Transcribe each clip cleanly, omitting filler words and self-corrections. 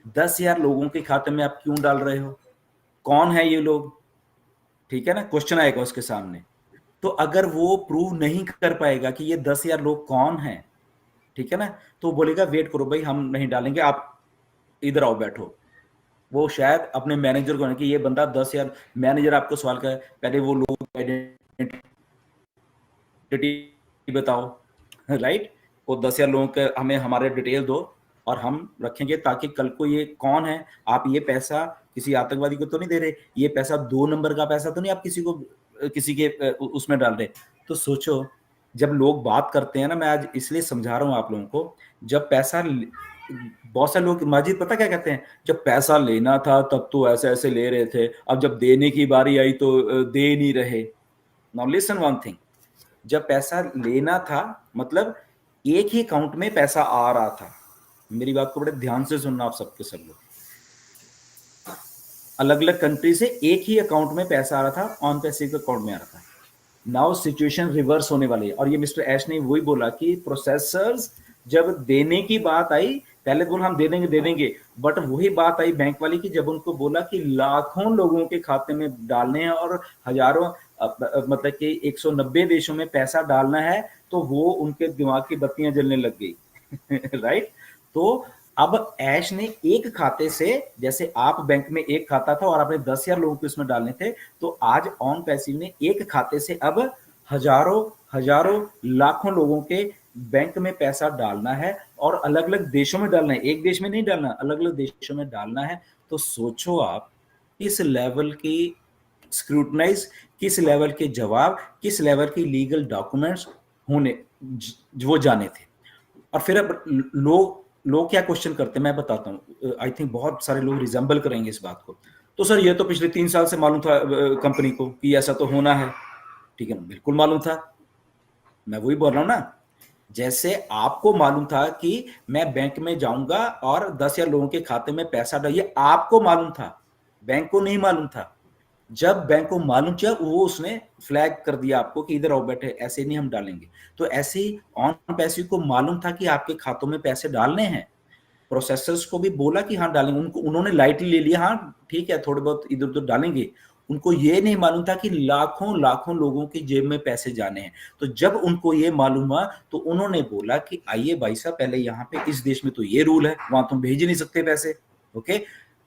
10,000 लोगों के खाते में आप क्यों डाल रहे हो, कौन है ये लोग, ठीक है ना, क्वेश्चन आएगा उसके सामने। तो अगर वो प्रूव नहीं कर पाएगा कि ये 10,000 लोग कौन हैं, ठीक है ना, तो बोलेगा वेट करो भाई, हम नहीं डालेंगे, आप इधर आओ बैठो। वो शायद अपने मैनेजर को कि ये बंदा 10,000, मैनेजर आपको सवाल करे पहले वो लोग आइडेंटिटी बताओ, राइट, वो 10,000 लोगों के हमें हमारे डिटेल दो और हम रखेंगे, ताकि कल को ये कौन है, आप ये पैसा किसी आतंकवादी को तो नहीं दे रहे, ये पैसा 2 नंबर का पैसा तो नहीं आप किसी को किसी के उसमें डाल रहे। तो सोचो, जब लोग बात करते हैं ना, मैं आज इसलिए समझा रहा हूं आप लोगों को, जब पैसा, बहुत सारे लोग माजिद पता क्या कहते हैं, जब पैसा लेना था तब तो ऐसे ऐसे ले रहे थे, अब जब देने की बारी आई तो दे नहीं रहे। नाउ लिसन वन थिंग, जब पैसा लेना था मतलब एक ही अकाउंट में पैसा आ रहा था, मेरी बात को बड़े ध्यान से सुनना आप सबके सब लोग, अलग अलग कंट्री से एक ही अकाउंट में पैसा आ रहा था, ऑन पैसिव के अकाउंट में आ रहा था। नाउ सिचुएशन रिवर्स होने वाली है, और ये मिस्टर ऐश ने वही बोला कि प्रोसेसर्स जब देने की बात आई, पहले बोला हम दे देंगे, बट वही बात आई बैंक वाली की, जब उनको बोला कि लाखों लोगों के खाते में डालने हैं और हजारों मतलब कि 190 देशों में पैसा डालना है, तो वो उनके दिमाग की बत्तियां जलने लग गई राइट। तो अब ऐश ने एक खाते से, जैसे आप बैंक में एक खाता था और आपने 10,000 लोगों को इसमें डालने थे, तो आज ऑन पैसिव ने एक खाते से अब हजारों हजारों लाखों लोगों के बैंक में पैसा डालना है, और अलग अलग देशों में डालना है, एक देश में नहीं डालना, अलग अलग देशों में डालना है। तो सोचो आप किस लेवल की स्क्रूटनाइज, किस लेवल के जवाब, किस लेवल की लीगल डॉक्यूमेंट्स होने वो जाने थे। और फिर अब लोग लोग क्या क्वेश्चन करते हैं मैं बताता हूँ, आई थिंक बहुत सारे लोग रिजेंबल करेंगे इस बात को। तो सर ये तो पिछले 3 साल से मालूम था कंपनी को कि ऐसा तो होना है, ठीक है ना, बिल्कुल मालूम था, मैं वही बोल रहा हूँ ना, जैसे आपको मालूम था कि मैं बैंक में जाऊंगा और 10,000 लोगों के खाते में पैसा डाल, ये आपको मालूम था, बैंक को नहीं मालूम था। जब बैंक को मालूम चला, वो उसने फ्लैग कर दिया आपको कि इधर आओ बैठे, ऐसे नहीं हम डालेंगे। तो ऐसे ही ऑन पैसिव को मालूम था कि आपके खातों में पैसे डालने हैं, प्रोसेसर्स को भी बोला कि हाँ डालेंगे, उनको उन्होंने लाइटली ले लिया, हाँ ठीक है थोड़े बहुत इधर उधर डालेंगे। उनको ये नहीं मालूम था कि लाखों लाखों लोगों की जेब में पैसे जाने हैं। तो जब उनको ये मालूम हुआ तो उन्होंने बोला कि आइए भाई साहब, पहले यहाँ पे इस देश में तो ये रूल है, वहां तुम भेज ही नहीं सकते पैसे, ओके,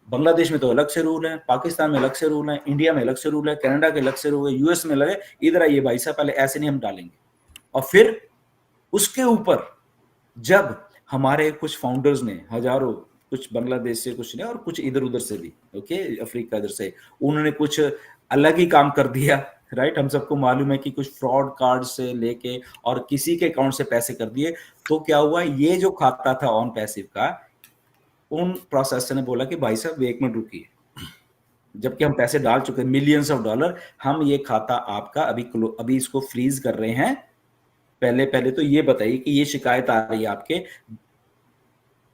बांग्लादेश में तो अलग से रूल है, पाकिस्तान में अलग से रूल है, इंडिया में अलग से रूल है, कनाडा के अलग से रूल है, यूएस में अलग है, इधर आइए भाई साहब पहले ऐसे नहीं हम डालेंगे। और फिर उसके ऊपर जब हमारे कुछ फाउंडर्स ने, हजारों, कुछ बांग्लादेश से, कुछ ने, और कुछ इधर उधर से भी, ओके, अफ्रीका इधर से, उन्होंने कुछ अलग ही काम कर दिया, राइट, हम सबको मालूम है कि कुछ फ्रॉड कार्ड से लेके और किसी के अकाउंट से पैसे कर दिए। तो क्या हुआ, ये जो खाता था ऑन पैसिव का, उन प्रोसेसर ने बोला कि भाई साहब 1 मिनट रुकिए, जबकि हम पैसे डाल चुके मिलियंस ऑफ डॉलर, हम ये खाता आपका अभी इसको फ्रीज कर रहे हैं। पहले तो ये बताइए कि ये शिकायत आ रही है आपके,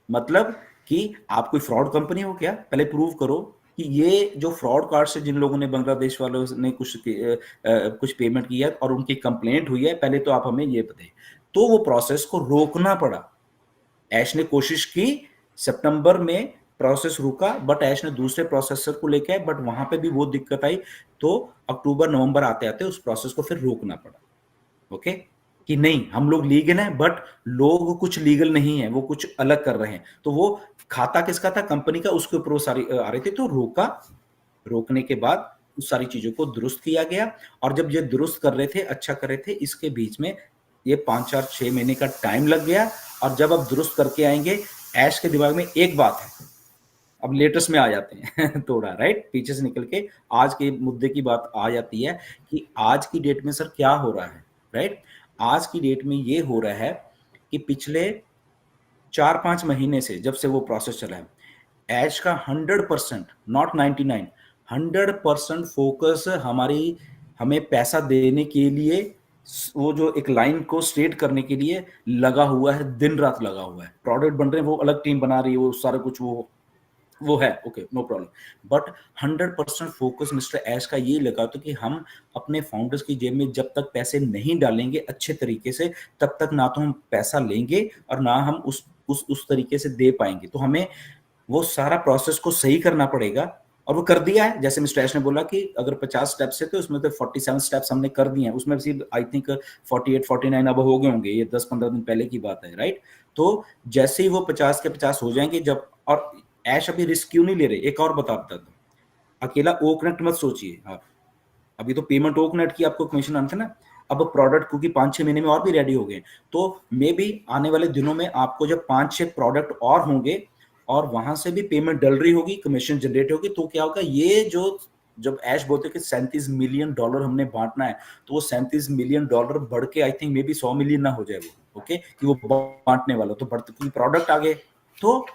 मतलब कि आप कोई फ्रॉड कंपनी हो क्या, पहले प्रूव करो कि ये जो फ्रॉड कार्ड से जिन लोगों ने, बांग्लादेश वालों ने कुछ पेमेंट किया और उनकी कंप्लेंट हुई है, पहले तो आप हमें ये बताइए। तो वो प्रोसेस को रोकना पड़ा, ऐश ने कोशिश की, सितंबर में प्रोसेस रुका, बट ऐश ने दूसरे प्रोसेसर को लेके आए, बट वहां पे भी वो दिक्कत आई, तो अक्टूबर नवंबर आते आते उस प्रोसेस को फिर रोकना पड़ा, ओके, कि नहीं हम लोग लीगल हैं, बट लोग कुछ लीगल नहीं है, वो कुछ अलग कर रहे हैं। तो वो खाता किसका था, कंपनी का, उसके ऊपर वो सारी आ रही थी, तो रोका, रोकने के बाद उस सारी चीजों को दुरुस्त किया गया। और जब ये दुरुस्त कर रहे थे, अच्छा कर रहे थे, इसके बीच में ये 5 4 6 महीने का टाइम लग गया। और जब अब दुरुस्त करके आएंगे, ऐश के दिमाग में एक बात है, अब लेटेस्ट में आ जाते हैं थोड़ा, राइट, पीछे से निकल के आज के मुद्दे की बात आ जाती है कि आज की डेट में सर क्या हो रहा है, राइट। आज की डेट में ये हो रहा है कि पिछले 4 5 महीने से, जब से वो प्रोसेस चला है, ऐश का 100%, नॉट 99, 100% फोकस हमारी, हमें पैसा देने के लिए, वो जो एक लाइन को स्ट्रेट करने के लिए लगा हुआ है, दिन रात लगा हुआ है। प्रोडक्ट बन रहे हैं, वो अलग टीम बना रही है, वो सारा कुछ वो है, okay, no problem, but 100% focus mister Ash का ये लगा तो कि हम अपने फाउंडर्स की जेब में जब तक पैसे नहीं डालेंगे अच्छे तरीके से, तब तक ना तो हम पैसा लेंगे और ना हम उस तरीके से दे पाएंगे। तो हमें वो सारा प्रोसेस को सही करना पड़ेगा, और वो कर दिया है। जैसे मिस्टर ऐश ने बोला कि अगर 50 स्टेप्स है तो उसमें तो 47 स्टेप्स हमने कर दिए हैं, उसमें सिर्फ आई थिंक 48 49 अब हो गए होंगे, ये 10-15 दिन पहले की बात है, राइट। तो जैसे ही वो 50 के 50 हो जाएंगे, जब, और ऐश अभी रिस्क क्यों नहीं ले रहे, एक और बताता था, अकेला ओकनेट मत सोचिए आप, अभी तो पेमेंट ओकनेट की आपको कमीशन आना था ना, अब प्रोडक्ट क्योंकि 5-6 महीने में और भी रेडी हो गए, तो मे बी आने वाले दिनों में आपको जब 5-6 प्रोडक्ट और होंगे और वहां से भी पेमेंट डल रही होगी, कमीशन जनरेट होगी, तो क्या होगा, ये जो, जब ऐश बोलते कि $37 मिलियन हमने बांटना है, तो वो $37 मिलियन बढ़ के I think may be 100 million ना हो जाए वो, ओके, कि वो बांटने वाला, तो बढ़ते क्योंकि प्रोडक्ट आ गए। तो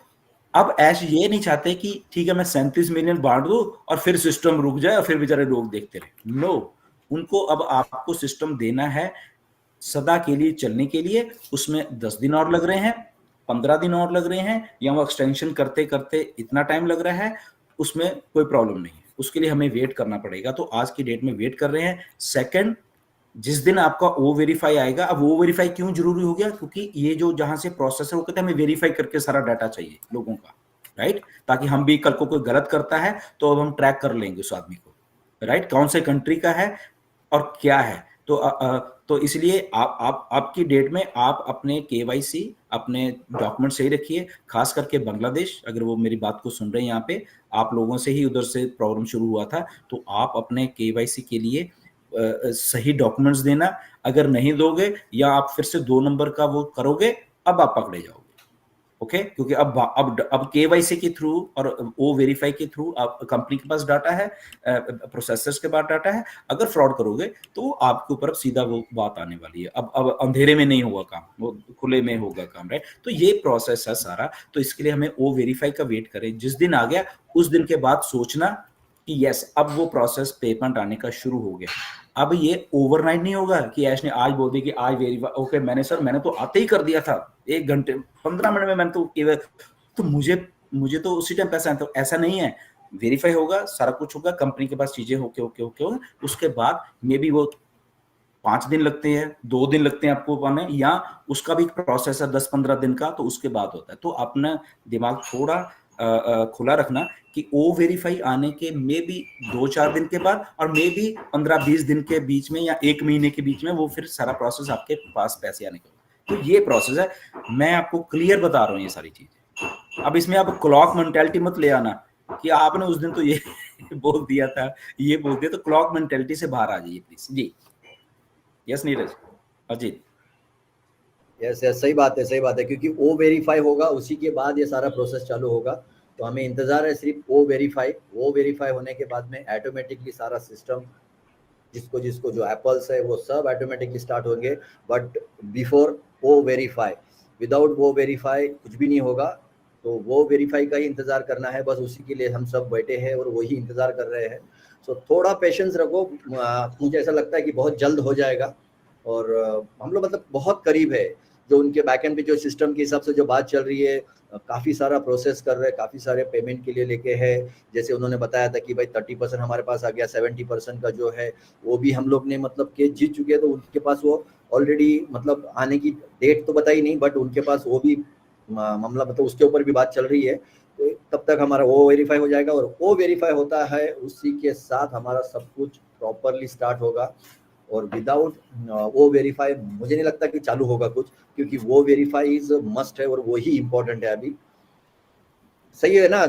अब ऐश ये नहीं चाहते कि ठीक है मैं 37 मिलियन बांट दूं और फिर सिस्टम रुक जाए और फिर बेचारे लोग देखते रहे, नो, उनको अब आपको सिस्टम देना है सदा के लिए चलने के लिए। उसमें 10 दिन और लग रहे हैं, 15 दिन और लग रहे हैं, या वो एक्सटेंशन करते करते इतना टाइम लग रहा है, उसमें कोई प्रॉब्लम नहीं है, उसके लिए हमें वेट करना पड़ेगा। तो आज की डेट में वेट कर रहे हैं। सेकंड, जिस दिन आपका ओ वेरीफाई आएगा, अब वो वेरीफाई क्यों जरूरी हो गया, क्योंकि ये जो जहां से प्रोसेसर, वो कहते हैं हमें वेरीफाई करके सारा डाटा चाहिए लोगों का, राइट, ताकि हम भी कल को कोई गलत करता है तो अब हम ट्रैक कर लेंगे उस आदमी को, राइट, कौन से कंट्री का है और क्या है। तो इसलिए आप आपकी डेट में आप अपने केवाईसी, अपने डॉक्यूमेंट सही रखिए, खास करके बांग्लादेश, अगर वो मेरी बात को सुन रहे हैं यहाँ पे, आप लोगों से ही उधर से प्रॉब्लम शुरू हुआ था, तो आप अपने केवाईसी के लिए सही डॉक्यूमेंट्स देना। अगर नहीं दोगे या आप फिर से 2 नंबर का वो करोगे, अब आप पकड़े जाओगे, ओके, क्योंकि अब केवाईसी के थ्रू और ओ वेरीफाई के थ्रू आप, कंपनी के पास डाटा है, प्रोसेसर्स के पास डाटा है, अगर फ्रॉड करोगे तो आपके ऊपर अब सीधा वो बात आने वाली है। अब अंधेरे में नहीं होगा काम, वो खुले में होगा काम, राइट। तो ये प्रोसेस है सारा, तो इसके लिए हमें ओ वेरीफाई का वेट करें, जिस दिन आ गया उस दिन के बाद सोचना कि यस अब वो प्रोसेस पेमेंट आने का शुरू हो गया। अब ये ओवरनाइट नहीं होगा कि ऐश ने आज बोल दिया कि आज वेरीफाई, ओके मैंने तो आते ही कर दिया था, 1 घंटे 15 मिनट में मैंने तो केवल, तो मुझे तो उसी टाइम पैसा, तो ऐसा नहीं है। वेरीफाई होगा, सारा कुछ होगा, कंपनी के पास चीजें ओके ओके ओके होगा, उसके बाद मे बी वो 5 दिन लगते हैं, 2 दिन लगते हैं आपको पाने, या उसका भी प्रोसेस है 10-15 दिन का, तो उसके बाद होता है। तो अपना दिमाग थोड़ा खुला रखना कि ओ वेरीफाई आने के मे बी 2-4 दिन के बाद, और मे बी 15-20 दिन के बीच में या 1 महीने के बीच में वो फिर सारा प्रोसेस आपके पास पैसे आने का। तो ये प्रोसेस है, मैं आपको क्लियर बता रहा हूँ ये सारी चीजें। अब इसमें आप क्लॉक मेंटेलिटी मत ले आना कि आपने उस दिन तो ये बोल दिया था, ये बोल दिया, तो क्लॉक मेंटेलिटी से बाहर आ जाइए प्लीज जी। Yes Neeraj, Ajit. Yes yes, सही बात है, सही बात है, क्योंकि ओ वेरीफाई होगा उसी के बाद ये सारा प्रोसेस चालू होगा। तो हमें इंतजार है सिर्फ ओ वेरीफाई होने के बाद में ऑटोमेटिकली सारा सिस्टम, जिसको जिसको जो एप्पल्स है वो सब ऑटोमेटिकली स्टार्ट होंगे। But before oh verify, without वो वेरीफाई कुछ भी नहीं होगा। तो वो वेरीफाई का ही इंतजार करना है, बस उसी के लिए हम सब बैठे हैं और वही इंतजार कर रहे हैं। सो थोड़ा पेशेंस रखो, मुझे ऐसा लगता है कि बहुत जल्द हो जाएगा। और हम लोग मतलब बहुत करीब है, जो उनके बैकएंड पे जो सिस्टम के हिसाब से जो बात चल रही है, काफ़ी सारा प्रोसेस कर रहे हैं, काफ़ी सारे पेमेंट के लिए लेके है। जैसे उन्होंने बताया था कि भाई 30% हमारे पास आ गया, 70% का जो है वो भी हम लोग ने मतलब केस जीत चुके हैं। तो उनके पास वो ऑलरेडी मतलब आने की डेट तो बताई नहीं, बट उनके पास वो भी मामला मतलब उसके ऊपर भी बात चल रही है। तो तब तक हमारा वो वेरीफाई हो जाएगा, और वो वेरीफाई होता है उसी के साथ हमारा सब कुछ प्रॉपरली स्टार्ट होगा। और विदाउट वो वेरीफाई मुझे नहीं लगता कि चालू होगा कुछ, क्योंकि वो वेरीफाई इज मस्ट है और वो ही इम्पोर्टेंट है अभी। सही है ना?